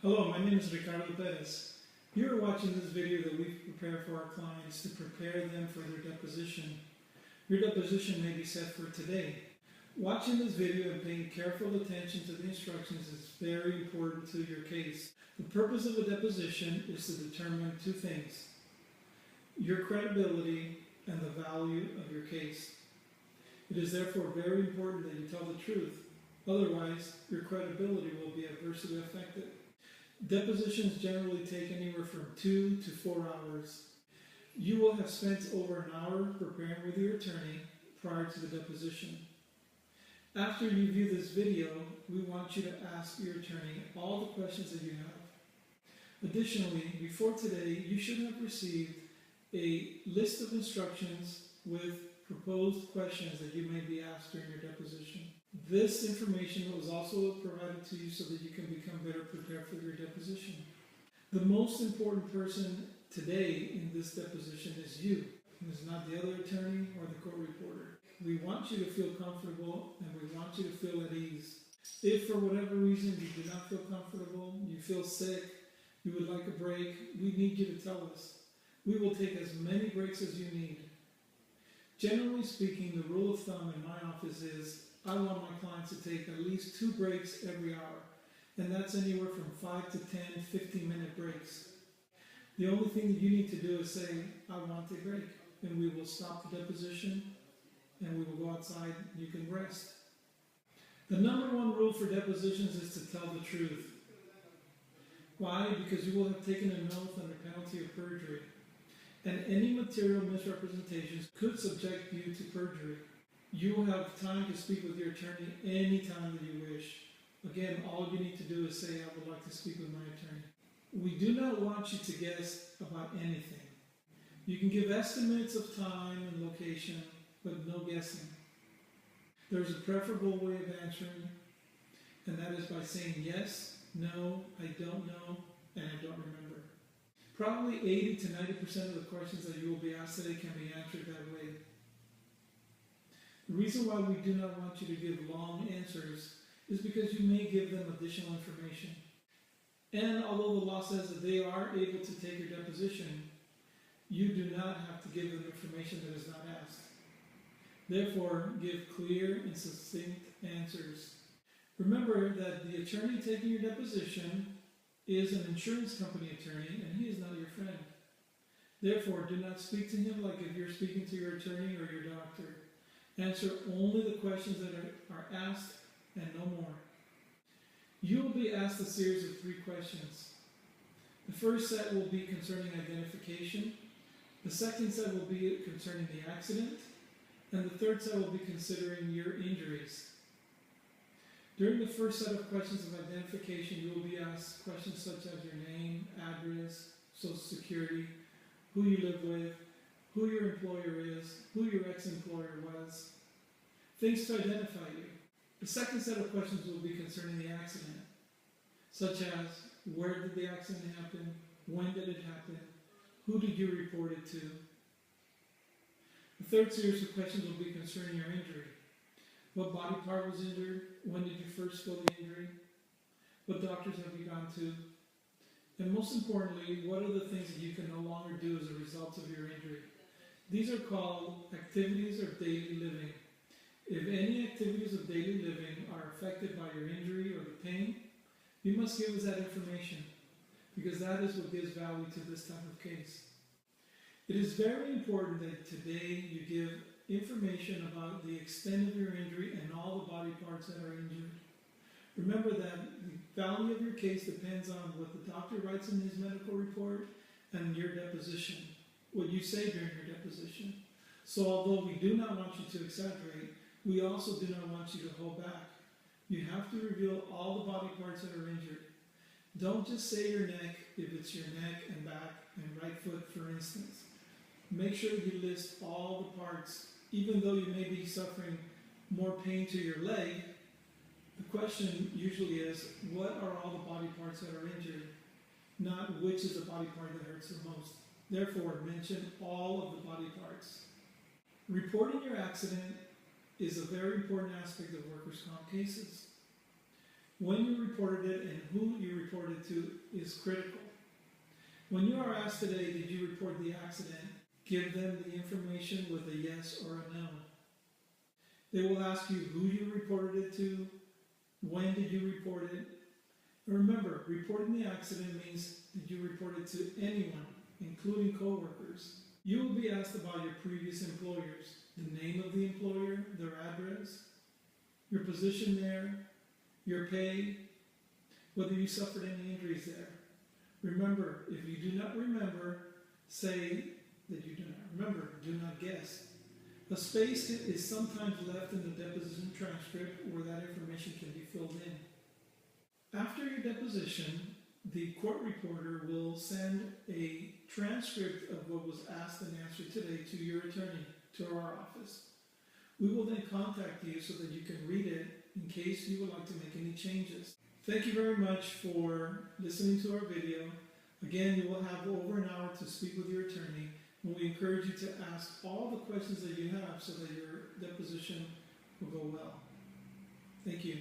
Hello, my name is Ricardo Perez. You are watching this video that we prepare for our clients to prepare them for their deposition. Your deposition may be set for today. Watching this video and paying careful attention to the instructions is very important to your case. The purpose of a deposition is to determine two things: your credibility and the value of your case. It is therefore very important that you tell the truth. Otherwise, your credibility will be adversely affected. Depositions generally take anywhere from 2 to 4 hours. You will have spent over an hour preparing with your attorney prior to the deposition. After you view this video, we want you to ask your attorney all the questions that you have. Additionally, before today, you should have received a list of instructions with proposed questions that you may be asked during your deposition. This information was also provided to you so that you can become better prepared for your deposition. The most important person today in this deposition is you. It is not the other attorney or the court reporter. We want you to feel comfortable and we want you to feel at ease. If for whatever reason you do not feel comfortable, you feel sick, you would like a break, we need you to tell us. We will take as many breaks as you need. Generally speaking, the rule of thumb in my office is I want my clients to take at least 2 breaks every hour, and that's anywhere from 5 to 10, 15-minute breaks. The only thing that you need to do is say, I want a break, and we will stop the deposition, and we will go outside, and you can rest. The number one rule for depositions is to tell the truth. Why? Because you will have taken an oath under penalty of perjury, and any material misrepresentations could subject you to perjury. You will have time to speak with your attorney anytime that you wish. Again, all you need to do is say, I would like to speak with my attorney. We do not want you to guess about anything. You can give estimates of time and location, but no guessing. There's a preferable way of answering, and that is by saying yes, no, I don't know, and I don't remember. Probably 80 to 90% of the questions that you will be asked today can be answered that way. The reason why we do not want you to give long answers is because you may give them additional information. And although the law says that they are able to take your deposition, you do not have to give them information that is not asked. Therefore, give clear and succinct answers. Remember that the attorney taking your deposition is an insurance company attorney, and he is not your friend. Therefore, do not speak to him like if you're speaking to your attorney or your doctor. Answer only the questions that are asked and no more. You will be asked a series of 3 questions. The first set will be concerning identification. The second set will be concerning the accident. And the third set will be considering your injuries. During the first set of questions of identification, you will be asked questions such as your name, address, social security, who you live with, who your employer is, who your ex-employer was, things to identify you. The second set of questions will be concerning the accident, such as where did the accident happen, when did it happen, who did you report it to. The third series of questions will be concerning your injury. What body part was injured? When did you first feel the injury? What doctors have you gone to? And most importantly, what are the things that you can no longer do as a result of your injury? These are called activities of daily living. If any activities of daily living are affected by your injury or the pain, you must give us that information, because that is what gives value to this type of case. It is very important that today you give information about the extent of your injury and all the body parts that are injured. Remember that the value of your case depends on what the doctor writes in his medical report and your deposition, what you say during your deposition. So although we do not want you to exaggerate, we also do not want you to hold back. You have to reveal all the body parts that are injured. Don't just say your neck if it's your neck and back and right foot, for instance. Make sure you list all the parts. Even though you may be suffering more pain to your leg, the question usually is, what are all the body parts that are injured? Not which is the body part that hurts the most. Therefore, mention all of the body parts. Reporting your accident is a very important aspect of workers' comp cases. When you reported it and who you reported to is critical. When you are asked today, did you report the accident? Give them the information with a yes or a no. They will ask you who you reported it to, when did you report it. And remember, reporting the accident means did you report it to anyone, including coworkers. You will be asked about your previous employers, the name of the employer, their address, your position there, your pay, whether you suffered any injuries there. Remember, if you do not remember, say that you do not remember. Do not guess. A space is sometimes left in the deposition transcript where that information can be filled in. After your deposition, the court reporter will send a transcript of what was asked and answered today to your attorney, to our office. We will then contact you so that you can read it in case you would like to make any changes. Thank you very much for listening to our video. Again, you will have over an hour to speak with your attorney, and we encourage you to ask all the questions that you have so that your deposition will go well. Thank you.